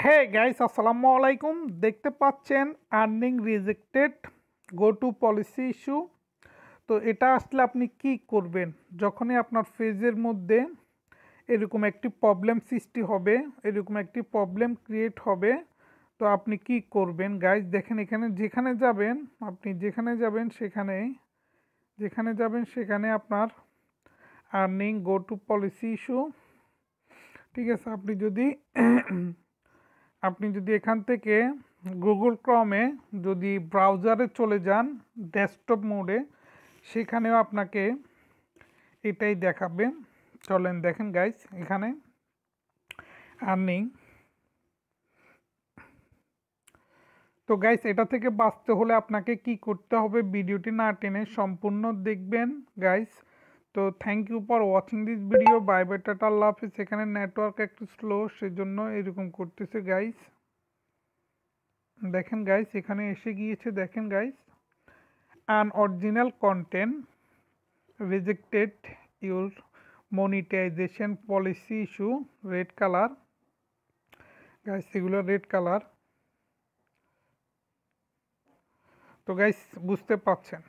Hey guys, আসসালামু আলাইকুম। দেখতে পাচ্ছেন earning rejected, go to policy issue. তো এটা আসলে আপনি কি করবেন যখনই আপনার পেজের মধ্যে এরকম একটি প্রবলেম সৃষ্টি হবে, এরকম একটি প্রবলেম ক্রিয়েট হবে? তো আপনি কি করবেন গাইস? দেখেন এখানে যেখানে যাবেন, আপনি যেখানে যাবেন সেখানে আপনার earning go to policy issue. ঠিক আছে, আপনি যদি এখান থেকে গুগল ক্রমে যদি ব্রাউজারে চলে যান ডেস্কটপ মোডে, সেখানেও আপনাকে এটাই দেখাবে। চলেন দেখেন গাইস, এখানে আর্নিং। তো গাইস, এটা থেকে বাঁচতে হলে আপনাকে কি করতে হবে, ভিডিওটি না টেনে সম্পূর্ণ দেখবেন গাইস। তো thank you for watching this video. Bye bye, tata, Allah হাফিজ। এখানে নেটওয়ার্ক একটু স্লো, সেজন্য এরকম করতেছে গাইস। দেখেন গাইস, এখানে এসে গিয়েছে। দেখেন guys, unoriginal content rejected, your monetization policy issue, red color guys, এগুলো রেড কালার। তো গাইস, বুঝতে পারছেন।